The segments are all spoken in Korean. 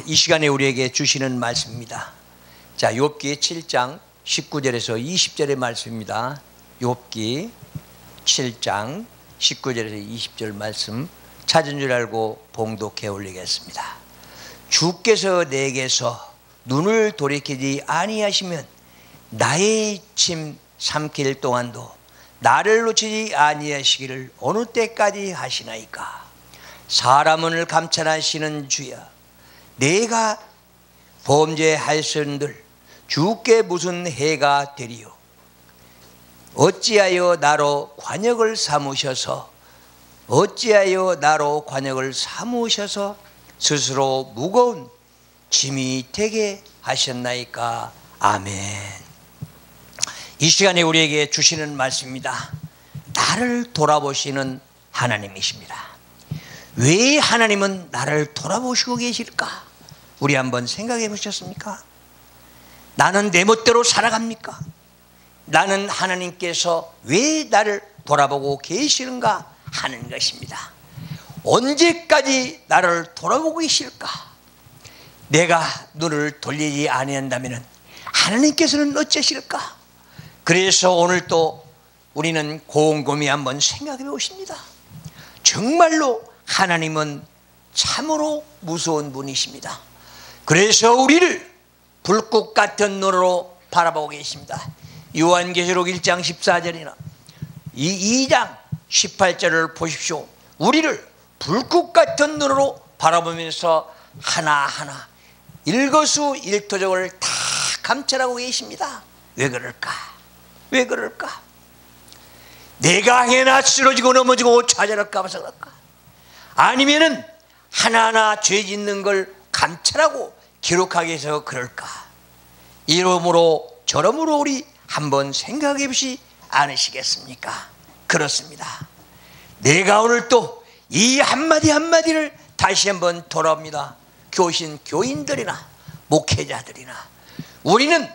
이 시간에 우리에게 주시는 말씀입니다. 자, 욥기 7장 19절에서 20절의 말씀입니다. 욥기 7장 19절에서 20절 말씀 찾은 줄 알고 봉독해 올리겠습니다. 주께서 내게서 눈을 돌이키지 아니하시면 나의 침 삼킬 동안도 나를 놓치지 아니하시기를 어느 때까지 하시나이까. 사람을 감찰하시는 주여, 내가 범죄하였은들 주께 무슨 해가 되리요. 어찌하여 나로 관역을 삼으셔서 스스로 무거운 짐이 되게 하셨나이까. 아멘. 이 시간에 우리에게 주시는 말씀입니다. 나를 돌아보시는 하나님이십니다. 왜 하나님은 나를 돌아보시고 계실까? 우리 한번 생각해 보셨습니까? 나는 내 멋대로 살아갑니까? 나는 하나님께서 왜 나를 돌아보고 계시는가 하는 것입니다. 언제까지 나를 돌아보고 계실까? 내가 눈을 돌리지 아니한다면 하나님께서는 어쩌실까? 그래서 오늘 또 우리는 곰곰이 한번 생각해 보십니다. 정말로 하나님은 참으로 무서운 분이십니다. 그래서 우리를 불꽃 같은 눈으로 바라보고 계십니다. 요한계시록 1장 14절이나 2장 18절을 보십시오. 우리를 불꽃 같은 눈으로 바라보면서 하나하나 일거수일투족을 다 감찰하고 계십니다. 왜 그럴까? 왜 그럴까? 내가 행해나 쓰러지고 넘어지고 좌절할까 봐서 그럴까? 아니면은 하나하나 죄 짓는 걸 감찰하고 기록하기 위해서 그럴까? 이러므로 저러므로 우리 한번 생각해 보시 않으시겠습니까? 그렇습니다. 내가 오늘 또 이 한마디 한마디를 다시 한번 돌아옵니다. 교인들이나 목회자들이나 우리는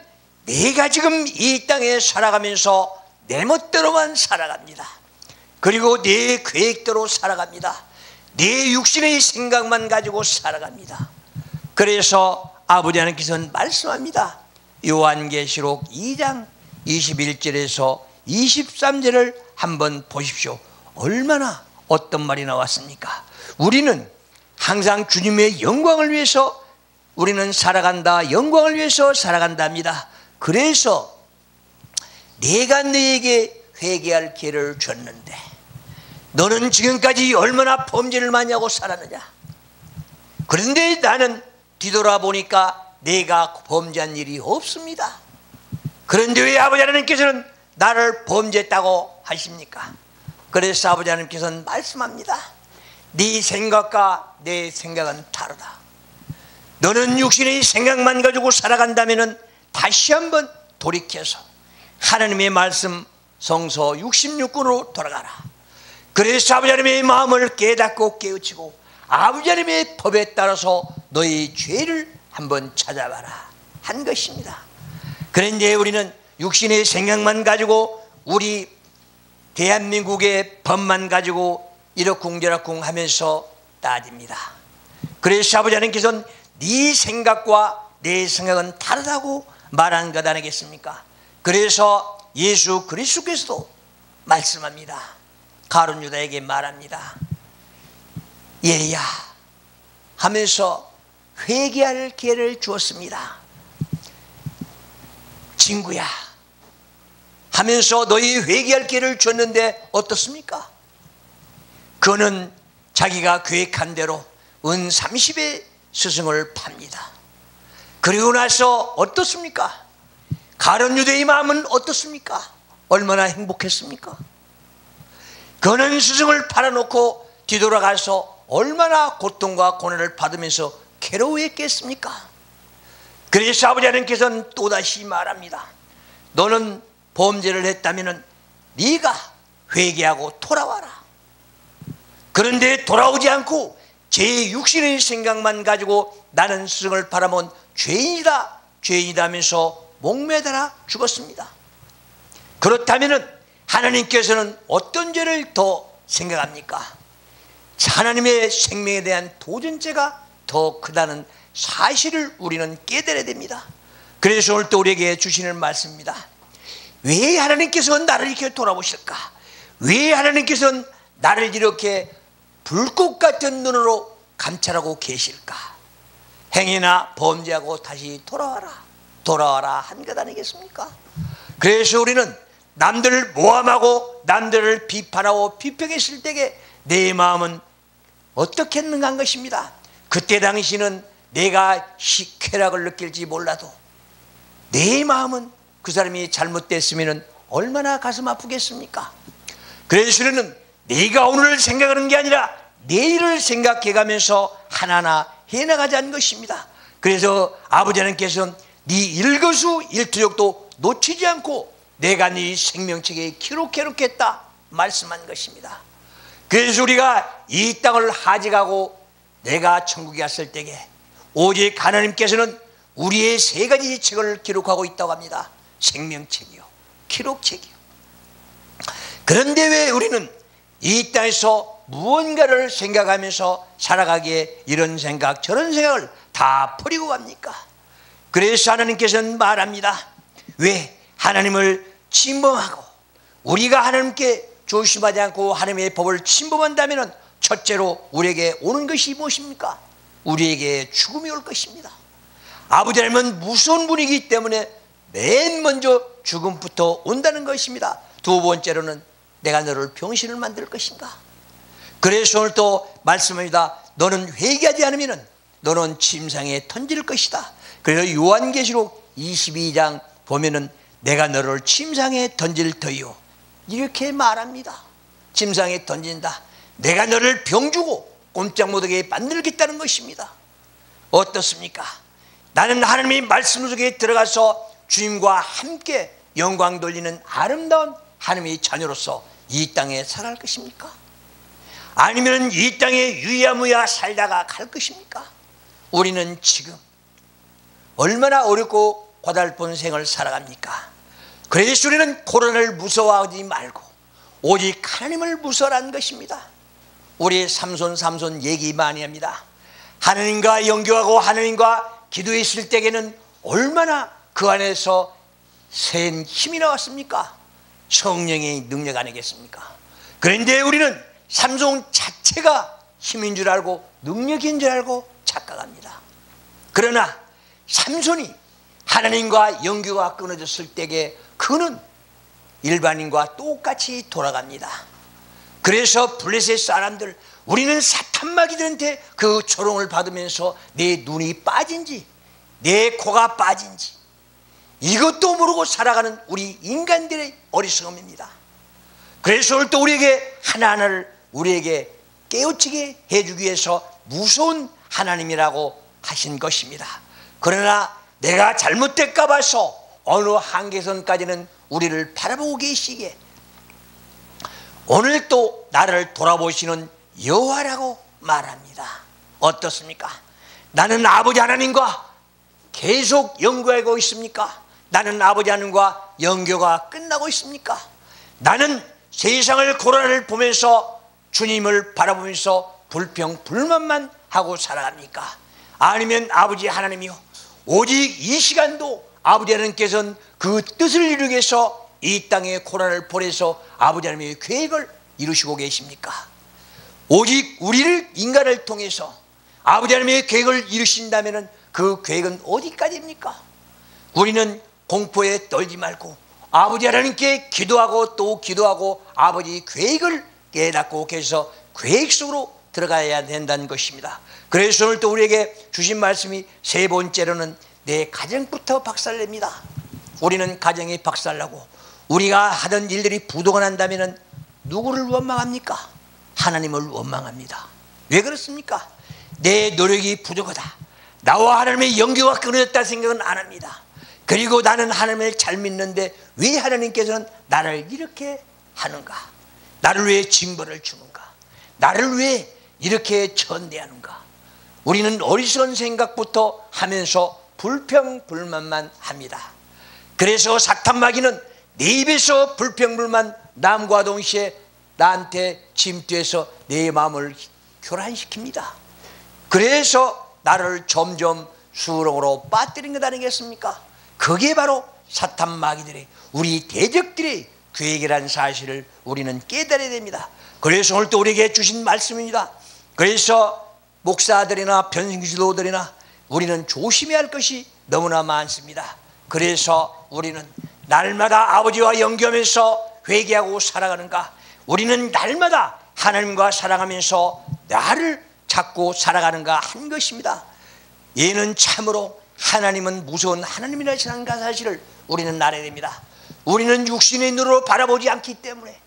내가 지금 이 땅에 살아가면서 내 멋대로만 살아갑니다. 그리고 내 계획대로 살아갑니다. 내 육신의 생각만 가지고 살아갑니다. 그래서 아버지 하나님께서는 말씀합니다. 요한계시록 2장 21절에서 23절을 한번 보십시오. 얼마나 어떤 말이 나왔습니까? 우리는 항상 주님의 영광을 위해서 우리는 살아간다. 영광을 위해서 살아간답니다. 그래서 내가 너에게 회개할 기회를 줬는데 너는 지금까지 얼마나 범죄를 많이 하고 살았느냐. 그런데 나는 뒤돌아보니까 내가 범죄한 일이 없습니다. 그런데 왜 아버지 하나님께서는 나를 범죄했다고 하십니까? 그래서 아버지 하나님께서는 말씀합니다. 네 생각과 내 생각은 다르다. 너는 육신의 생각만 가지고 살아간다면 다시 한번 돌이켜서 하나님의 말씀 성서 66권으로 돌아가라. 그래서 아버지 하나님의 마음을 깨닫고 깨우치고 아버지 하나님의 법에 따라서 너희 죄를 한번 찾아봐라 한 것입니다. 그런데 우리는 육신의 생각만 가지고 우리 대한민국의 법만 가지고 이러쿵저러쿵 하면서 따집니다. 그래서 아버지 하나님께서는 네 생각과 내 생각은 다르다고 말한 것 아니겠습니까? 그래서 예수 그리스도께서도 말씀합니다. 가룟 유다에게 말합니다. 얘야 하면서 회개할 기회를 주었습니다. 친구야 하면서 너희 회개할 기회를 줬는데 어떻습니까? 그는 자기가 계획한 대로 은 30의 스승을 팝니다. 그리고 나서 어떻습니까? 가룟 유다의 마음은 어떻습니까? 얼마나 행복했습니까? 그는 스승을 팔아놓고 뒤돌아가서 얼마나 고통과 고난을 받으면서 괴로워했겠습니까? 그래서 아버지 하나님께서는 또다시 말합니다. 너는 범죄를 했다면 네가 회개하고 돌아와라. 그런데 돌아오지 않고 제 육신의 생각만 가지고 나는 스승을 바라본 죄인이다 하면서 목매달아 죽었습니다. 그렇다면 하나님께서는 어떤 죄를 더 생각합니까? 하나님의 생명에 대한 도전죄가 더 크다는 사실을 우리는 깨달아야 됩니다. 그래서 오늘 또 우리에게 주시는 말씀입니다. 왜 하나님께서 나를 이렇게 돌아보실까? 왜 하나님께서 나를 이렇게 불꽃 같은 눈으로 감찰하고 계실까? 행위나 범죄하고 다시 돌아와라 한 것 아니겠습니까? 그래서 우리는 남들을 모함하고 남들을 비판하고 비평했을 때에 내 마음은 어떻게 했는가 한 것입니다. 그때 당시는 내가 쾌락을 느낄지 몰라도 내 마음은 그 사람이 잘못됐으면 얼마나 가슴 아프겠습니까? 그래서 우리는 내가 오늘을 생각하는 게 아니라 내일을 생각해가면서 하나하나 해나가자는 것입니다. 그래서 아버지 하나님께서는 네 일거수일투족도 놓치지 않고 내가 네 생명책에 기록해놓겠다 말씀한 것입니다. 그래서 우리가 이 땅을 하직하고 내가 천국에 갔을 때에 오직 하나님께서는 우리의 세 가지 책을 기록하고 있다고 합니다. 생명책이요, 기록책이요. 그런데 왜 우리는 이 땅에서 무언가를 생각하면서 살아가기에 이런 생각 저런 생각을 다 버리고 갑니까? 그래서 하나님께서는 말합니다. 왜 하나님을 침범하고 우리가 하나님께 조심하지 않고 하나님의 법을 침범한다면 첫째로 우리에게 오는 것이 무엇입니까? 우리에게 죽음이 올 것입니다. 아버지 하나님은 무서운 분이기 때문에 맨 먼저 죽음부터 온다는 것입니다. 두 번째로는 내가 너를 병신을 만들 것인가? 그래서 오늘 또 말씀합니다. 너는 회개하지 않으면 너는 침상에 던질 것이다. 그래서 요한계시록 22장 보면은 내가 너를 침상에 던질 터이요 이렇게 말합니다. 침상에 던진다. 내가 너를 병주고 꼼짝 못하게 만들겠다는 것입니다. 어떻습니까? 나는 하나님의 말씀 속에 들어가서 주님과 함께 영광 돌리는 아름다운 하나님의 자녀로서 이 땅에 살아갈 것입니까? 아니면 이 땅에 유야무야 살다가 갈 것입니까? 우리는 지금 얼마나 어렵고 고달픈 생을 살아갑니까? 그래서 우리는 코로나를 무서워하지 말고 오직 하나님을 무서워하는 것입니다. 우리 삼손 얘기 많이 합니다. 하나님과 영교하고 하나님과 기도했을 때에는 얼마나 그 안에서 센 힘이 나왔습니까? 성령의 능력 아니겠습니까? 그런데 우리는 삼손 자체가 힘인 줄 알고 능력인 줄 알고 착각합니다. 그러나 삼손이 하나님과 영교가 끊어졌을 때에 그는 일반인과 똑같이 돌아갑니다. 그래서 블레셋 사람들 우리는 사탄마귀들한테 그 조롱을 받으면서 내 눈이 빠진지 내 코가 빠진지 이것도 모르고 살아가는 우리 인간들의 어리석음입니다. 그래서 오늘 또 우리에게 하나하나를 우리에게 깨우치게 해주기 위해서 무서운 하나님이라고 하신 것입니다. 그러나 내가 잘못될까 봐서 어느 한계선까지는 우리를 바라보고 계시기에 오늘 또 나를 돌아보시는 여호와라고 말합니다. 어떻습니까? 나는 아버지 하나님과 계속 연구하고 있습니까? 나는 아버지 하나님과 연교가 끝나고 있습니까? 나는 세상을 코로나를 보면서 주님을 바라보면서 불평 불만만 하고 살아갑니까? 아니면 아버지 하나님이요 오직 이 시간도 아버지 하나님께서는 그 뜻을 이루기 위해서 이 땅에 코로나를 보내서 아버지 하나님의 계획을 이루시고 계십니까? 오직 우리를 인간을 통해서 아버지 하나님의 계획을 이루신다면 그 계획은 어디까지입니까? 우리는 공포에 떨지 말고 아버지 하나님께 기도하고 또 기도하고 아버지 계획을 깨닫고 계셔서 계획 속으로 들어가야 된다는 것입니다. 그래서 오늘 또 우리에게 주신 말씀이 세 번째로는 내 가정부터 박살냅니다. 우리는 가정이 박살나고 우리가 하던 일들이 부도가 난다면 누구를 원망합니까? 하나님을 원망합니다. 왜 그렇습니까? 내 노력이 부족하다. 나와 하나님의 연교가 끊어졌다 생각은 안 합니다. 그리고 나는 하나님을 잘 믿는데 왜 하나님께서는 나를 이렇게 하는가? 나를 왜 징벌을 주는가? 나를 왜 이렇게 천대하는가? 우리는 어리석은 생각부터 하면서 불평불만만 합니다. 그래서 사탄마귀는 내 입에서 불평불만 남과 동시에 나한테 침투해서 내 마음을 교란시킵니다. 그래서 나를 점점 수렁으로 빠뜨린 것 아니겠습니까? 그게 바로 사탄 마귀들의, 우리 대적들의 계획이라는 사실을 우리는 깨달아야 됩니다. 그래서 오늘 또 우리에게 주신 말씀입니다. 그래서 목사들이나 변신기도들이나 우리는 조심해야 할 것이 너무나 많습니다. 그래서 우리는 날마다 아버지와 연결하면서 회개하고 살아가는가? 우리는 날마다 하나님과 살아가면서 나를 찾고 살아가는가 한 것입니다. 얘는 참으로 하나님은 무서운 하나님이라는 사실을 우리는 알아야 됩니다. 우리는 육신의 눈으로 바라보지 않기 때문에,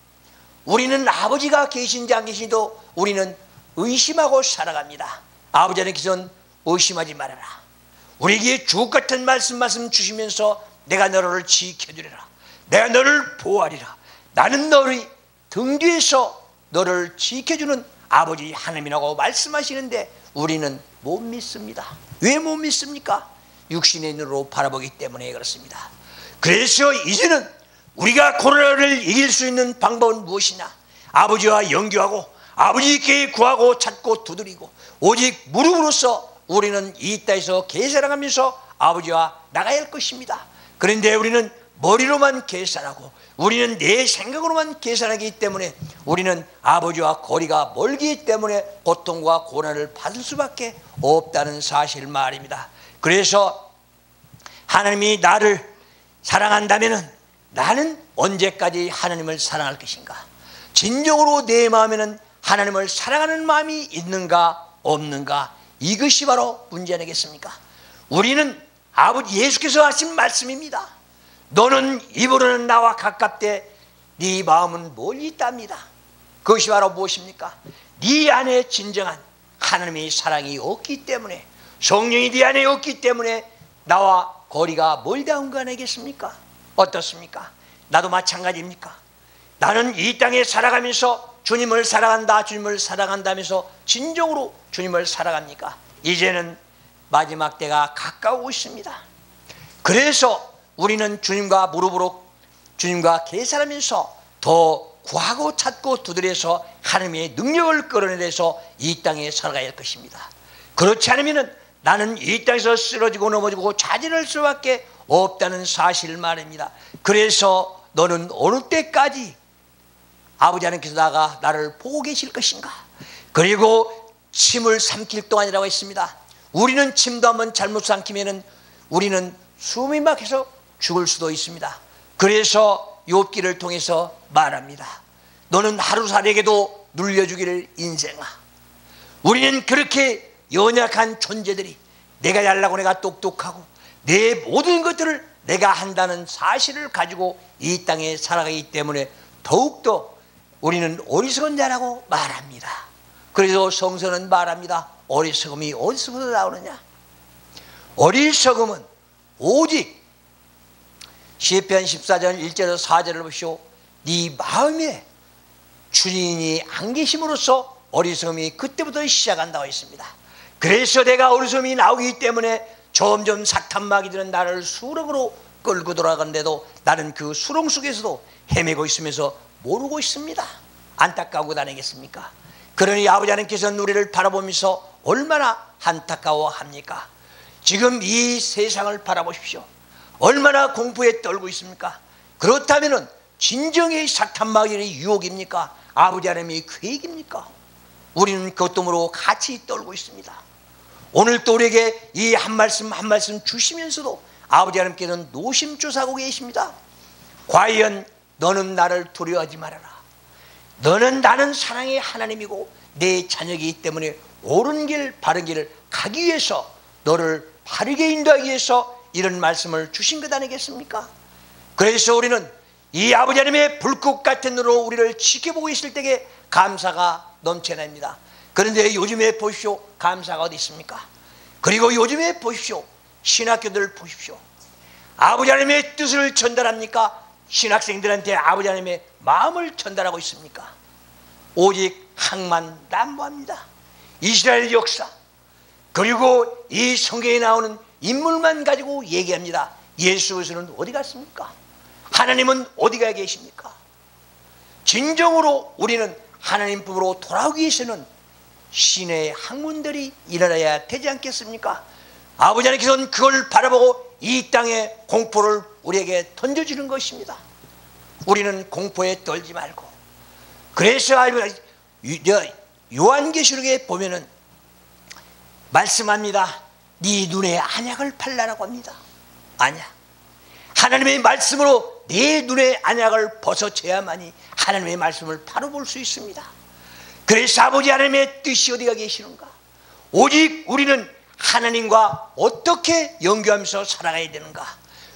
우리는 아버지가 계신지 안 계신지도 우리는 의심하고 살아갑니다. 아버지 하나님께서는 의심하지 말아라. 우리에게 주옥 같은 말씀 주시면서 내가 너를 지켜주리라, 내가 너를 보호하리라, 나는 너의 등 뒤에서 너를 지켜주는 아버지 하나님이라고 말씀하시는데 우리는 못 믿습니다. 왜 못 믿습니까? 육신의 눈으로 바라보기 때문에 그렇습니다. 그래서 이제는 우리가 코로나를 이길 수 있는 방법은 무엇이냐? 아버지와 연교하고 아버지께 구하고 찾고 두드리고 오직 무릎으로서 우리는 이 땅에서 계산하면서 아버지와 나가야 할 것입니다. 그런데 우리는 머리로만 계산하고 우리는 내 생각으로만 계산하기 때문에 우리는 아버지와 거리가 멀기 때문에 고통과 고난을 받을 수밖에 없다는 사실 말입니다. 그래서 하나님이 나를 사랑한다면 나는 언제까지 하나님을 사랑할 것인가? 진정으로 내 마음에는 하나님을 사랑하는 마음이 있는가 없는가? 이것이 바로 문제 아니겠습니까? 우리는 아버지 예수께서 하신 말씀입니다. 너는 입으로는 나와 가깝되 네 마음은 멀리 있답니다. 그것이 바로 무엇입니까? 네 안에 진정한 하나님의 사랑이 없기 때문에, 성령이 네 안에 없기 때문에 나와 거리가 멀다 온 거 아니겠습니까? 어떻습니까? 나도 마찬가지입니까? 나는 이 땅에 살아가면서 주님을 사랑한다, 주님을 사랑한다면서 진정으로 주님을 사랑합니까? 이제는 마지막 때가 가까우고 있습니다. 그래서 우리는 주님과 무릎으로 주님과 계산하면서 더 구하고 찾고 두드려서 하나님의 능력을 끌어내서 이 땅에 살아가야 할 것입니다. 그렇지 않으면 나는 이 땅에서 쓰러지고 넘어지고 좌절할 수밖에 없다는 사실 말입니다. 그래서 너는 어느 때까지 아버지 하나님께서 나를 보고 계실 것인가? 그리고 침을 삼킬 동안이라고 했습니다. 우리는 침도 한번 잘못 삼키면 우리는 숨이 막혀서 죽을 수도 있습니다. 그래서 욥기를 통해서 말합니다. 너는 하루살이에게도 눌려주기를 인생아. 우리는 그렇게 연약한 존재들이, 내가 잘나고 내가 똑똑하고 내 모든 것들을 내가 한다는 사실을 가지고 이 땅에 살아가기 때문에 더욱더 우리는 어리석은 자라고 말합니다. 그래서 성서는 말합니다. 어리석음이 어디서부터 나오느냐? 어리석음은 오직 시편 14장 1절에서 4절을 보시오. 네 마음에 주인이 안 계심으로써 어리석음이 그때부터 시작한다고 했습니다. 그래서 내가 어리석음이 나오기 때문에 점점 사탄 마귀들은 나를 수렁으로 끌고 돌아가는데도 나는 그 수렁 속에서도 헤매고 있으면서 모르고 있습니다. 안타까운 것 아니겠습니까? 그러니 아버지 하나님께서는 우리를 바라보면서 얼마나 안타까워합니까? 지금 이 세상을 바라보십시오. 얼마나 공포에 떨고 있습니까? 그렇다면 진정의 사탄 마귀의 유혹입니까? 아버지 하나님의 계획입니까? 우리는 그것도 모르고 같이 떨고 있습니다. 오늘 또 우리에게 이 한 말씀 한 말씀 주시면서도 아버지 하나님께서는 노심초사하고 계십니다. 과연 너는 나를 두려워하지 말아라. 나는 사랑의 하나님이고 내 자녀이기 때문에 옳은 길 바른 길을 가기 위해서 너를 바르게 인도하기 위해서 이런 말씀을 주신 것 아니겠습니까? 그래서 우리는 이 아버지 하나님의 불꽃 같은 눈으로 우리를 지켜보고 있을 때에 감사가 넘쳐납니다. 그런데 요즘에 보십시오. 감사가 어디 있습니까? 그리고 요즘에 보십시오. 신학교들 보십시오. 아버지 하나님의 뜻을 전달합니까? 신학생들한테 아버지 하나님의 마음을 전달하고 있습니까? 오직 학만 난무합니다. 이스라엘 역사 그리고 이 성경에 나오는 인물만 가지고 얘기합니다. 예수 그리스도는 어디 갔습니까? 하나님은 어디가 계십니까? 진정으로 우리는 하나님 품으로 돌아오기 위해서는 신의 학문들이 일어나야 되지 않겠습니까? 아버지 하나님께서는 그걸 바라보고 이 땅에 공포를 우리에게 던져주는 것입니다. 우리는 공포에 떨지 말고. 그래서 요한계시록에 보면은 말씀합니다. 네 눈에 안약을 팔라라고 합니다. 안약. 하나님의 말씀으로 네 눈에 안약을 벗어져야만이 하나님의 말씀을 바로 볼 수 있습니다. 그래서 아버지 하나님의 뜻이 어디가 계시는가? 오직 우리는 하나님과 어떻게 연결하면서 살아가야 되는가?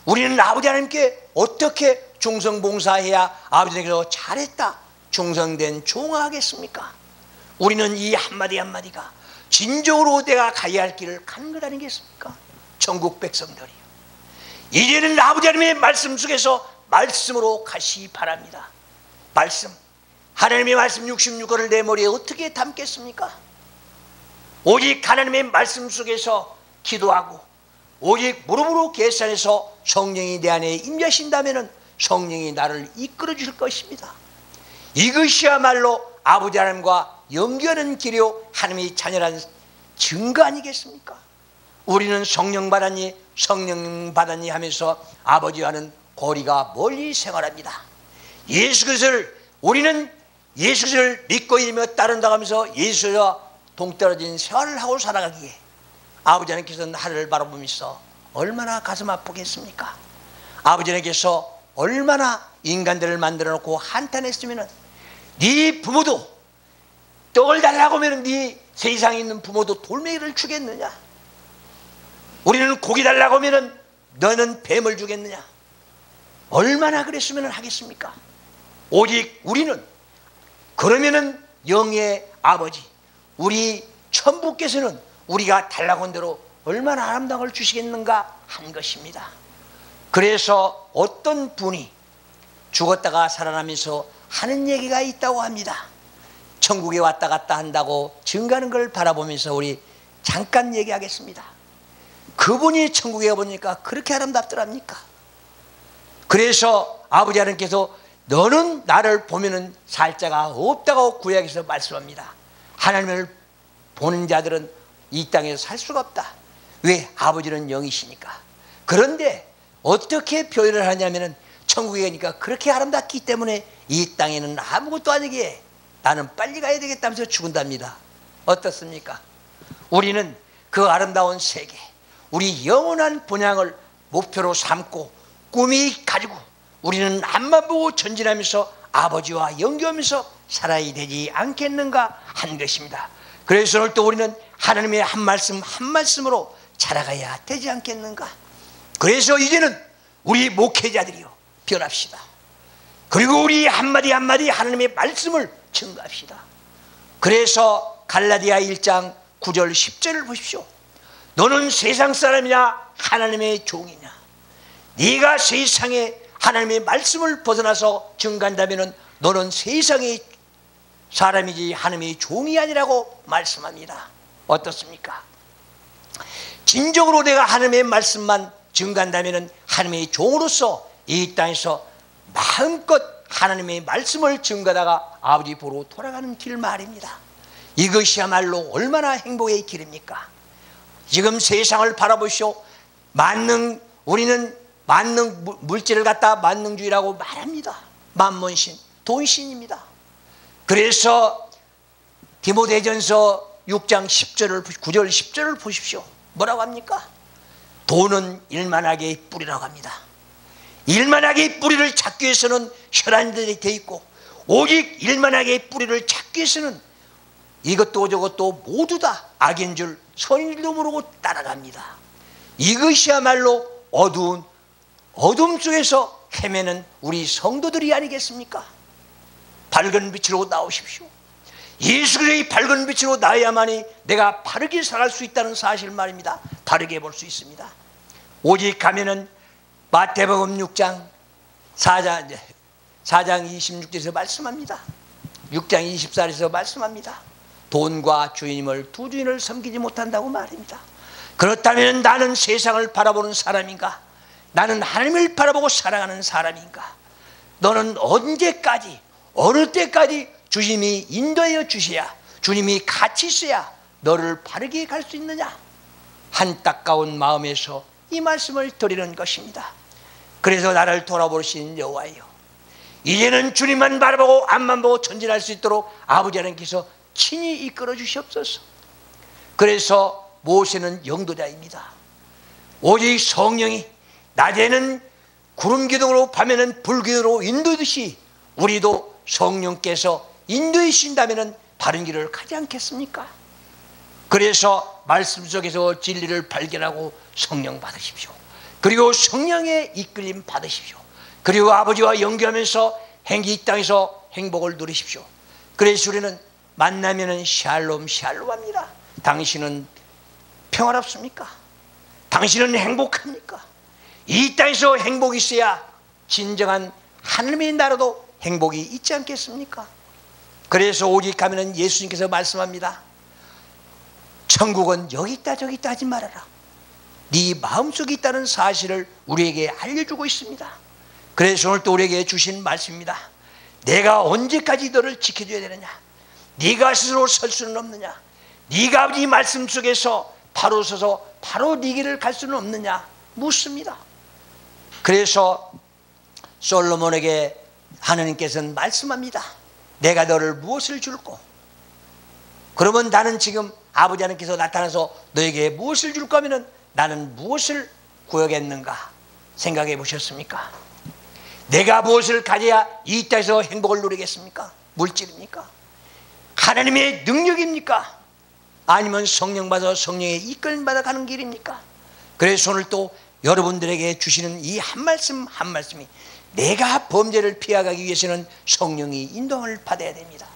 우리는 아버지 하나님께 어떻게 충성봉사해야 아버지 하나님께서 잘했다, 충성된 종하겠습니까? 우리는 이 한마디 한마디가 진정으로 내가 가야 할 길을 가는 것 아니겠습니까? 천국 백성들이요, 이제는 아버지 하나님의 말씀 속에서 말씀으로 가시기 바랍니다. 말씀, 하나님의 말씀 66권을 내 머리에 어떻게 담겠습니까? 오직 하나님의 말씀 속에서 기도하고 오직 무릎으로 계산해서 성령이 내 안에 임하신다면 성령이 나를 이끌어 주실 것입니다. 이것이야말로 아버지 하나님과 연결하는 길이요 하나님의 자녀라는 증거 아니겠습니까? 우리는 성령 받았니 성령 받았니 하면서 아버지와는 거리가 멀리 생활합니다. 예수 그리스도를, 우리는 예수 그리스도를 믿고 이며 따른다고 하면서 예수와 동떨어진 생활을 하고 살아가기에 아버지 하나님께서는 하늘을 바라보면서 얼마나 가슴 아프겠습니까? 아버지 하나님께서 얼마나 인간들을 만들어 놓고 한탄했으면 네 부모도 떡을 달라고 하면 네 세상에 있는 부모도 돌멩이를 주겠느냐? 우리는 고기 달라고 하면 너는 뱀을 주겠느냐? 얼마나 그랬으면 하겠습니까? 오직 우리는 그러면은 영의 아버지 우리 천부께서는 우리가 달라고 한 대로 얼마나 아름다운 걸 주시겠는가 한 것입니다. 그래서 어떤 분이 죽었다가 살아나면서 하는 얘기가 있다고 합니다. 천국에 왔다 갔다 한다고 증가하는 걸 바라보면서 우리 잠깐 얘기하겠습니다. 그분이 천국에 가보니까 그렇게 아름답더랍니까? 그래서 아버지 하나님께서 너는 나를 보면은 살 자가 없다고 구약에서 말씀합니다. 하나님을 보는 자들은 이 땅에서 살 수가 없다. 왜? 아버지는 영이시니까. 그런데 어떻게 표현을 하냐면은 천국에 가니까 그렇게 아름답기 때문에 이 땅에는 아무것도 아니기에 나는 빨리 가야 되겠다면서 죽은답니다. 어떻습니까? 우리는 그 아름다운 세계, 우리 영원한 본향을 목표로 삼고 꿈이 가지고 우리는 앞만 보고 전진하면서 아버지와 연결하면서 살아야 되지 않겠는가 한 것입니다. 그래서 오늘 또 우리는 하나님의 한 말씀 한 말씀으로 자라가야 되지 않겠는가. 그래서 이제는 우리 목회자들이요 변합시다. 그리고 우리 한마디 한마디 하나님의 말씀을 증거합시다. 그래서 갈라디아 1장 9절 10절을 보십시오. 너는 세상 사람이냐 하나님의 종이냐? 네가 세상에 하나님의 말씀을 벗어나서 증거한다면 너는 세상의 사람이지 하나님의 종이 아니라고 말씀합니다. 어떻습니까? 진정으로 내가 하나님의 말씀만 증거한다면 하나님의 종으로서 이 땅에서 마음껏 하나님의 말씀을 증거하다가 아버지 보러 돌아가는 길 말입니다. 이것이야말로 얼마나 행복의 길입니까? 지금 세상을 바라보시오. 우리는 만능 물질을 갖다 만능주의라고 말합니다. 만몬신, 돈신입니다. 그래서 디모데전서 6장 9절 10절을 보십시오. 뭐라고 합니까? 돈은 일만하게의 뿌리라고 합니다. 일만하게의 뿌리를 찾기 위해서는 혈안들이 되어 있고 오직 일만하게의 뿌리를 찾기 위해서는 이것도 저것도 모두 다 악인 줄 선인 줄도 모르고 따라갑니다. 이것이야말로 어둠 속에서 헤매는 우리 성도들이 아니겠습니까? 밝은 빛으로 나오십시오. 예수 그리스도의 밝은 빛으로 나야만이 내가 바르게 살아갈 수 있다는 사실 말입니다. 바르게 볼 수 있습니다. 오직 가면은 마태복음 6장 4장 26절에서 말씀합니다. 6장 24절에서 말씀합니다. 돈과 주인임을 두 주인을 섬기지 못한다고 말입니다. 그렇다면 나는 세상을 바라보는 사람인가? 나는 하나님을 바라보고 살아가는 사람인가? 너는 언제까지 어느 때까지 주님이 인도하여 주셔야 주님이 같이 있어야 너를 바르게 갈 수 있느냐? 안타까운 마음에서 이 말씀을 드리는 것입니다. 그래서 나를 돌아보신 여호와여, 이제는 주님만 바라보고 앞만 보고 전진할 수 있도록 아버지 하나님께서 친히 이끌어 주시옵소서. 그래서 모세는 영도자입니다. 오직 성령이 낮에는 구름 기둥으로 밤에는 불 기둥으로 인도듯이 우리도 성령께서 인도해 주신다면 바른 길을 가지 않겠습니까? 그래서 말씀 속에서 진리를 발견하고 성령 받으십시오. 그리고 성령의 이끌림 받으십시오. 그리고 아버지와 연결하면서 이 땅에서 행복을 누리십시오. 그래서 우리는 만나면은 샬롬 샬롬 합니다. 당신은 평화롭습니까? 당신은 행복합니까? 이 땅에서 행복이 있어야 진정한 하나님의 나라도 행복이 있지 않겠습니까? 그래서 오직 가면은 예수님께서 말씀합니다. 천국은 여기 있다 저기 있다 하지 말아라. 네 마음속에 있다는 사실을 우리에게 알려주고 있습니다. 그래서 오늘 또 우리에게 주신 말씀입니다. 내가 언제까지 너를 지켜줘야 되느냐? 네가 스스로 설 수는 없느냐? 네가 아버지 말씀 속에서 바로 서서 바로 네 길을 갈 수는 없느냐? 묻습니다. 그래서 솔로몬에게 하나님께서는 말씀합니다. 내가 너를 무엇을 줄고? 그러면 나는 지금 아버지 하나님께서 나타나서 너에게 무엇을 줄 거면은 나는 무엇을 구하겠는가? 생각해 보셨습니까? 내가 무엇을 가져야 이 땅에서 행복을 누리겠습니까? 물질입니까? 하나님의 능력입니까? 아니면 성령 받아 성령의 이끌림 받아 가는 길입니까? 그래서 오늘 또 여러분들에게 주시는 이 한 말씀 한 말씀이 내가 범죄를 피해가기 위해서는 성령이 인도함을 받아야 됩니다.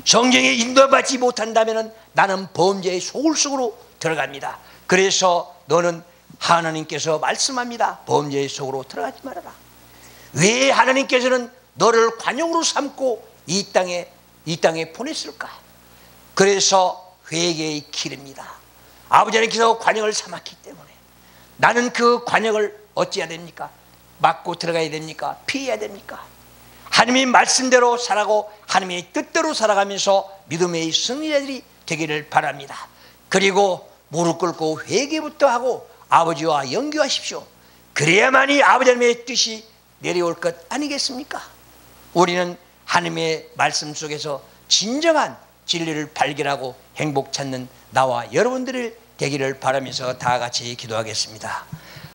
성령의 인도받지 못한다면 나는 범죄의 소굴 속으로 들어갑니다. 그래서 너는 하나님께서 말씀합니다. 범죄의 속으로 들어가지 말아라. 왜 하나님께서는 너를 관용으로 삼고 이 땅에 보냈을까? 그래서 회개의 길입니다. 아버지 하나님께서 관역을 삼았기 때문에 나는 그 관역을 어찌해야 됩니까? 막고 들어가야 됩니까? 피해야 됩니까? 하나님의 말씀대로 살아가고 하나님의 뜻대로 살아가면서 믿음의 승리자들이 되기를 바랍니다. 그리고 무릎 꿇고 회개부터 하고 아버지와 연결하십시오. 그래야만이 아버지 하나님의 뜻이 내려올 것 아니겠습니까? 우리는 하나님의 말씀 속에서 진정한 진리를 발견하고 행복 찾는 나와 여러분들을 되기를 바라면서 다 같이 기도하겠습니다.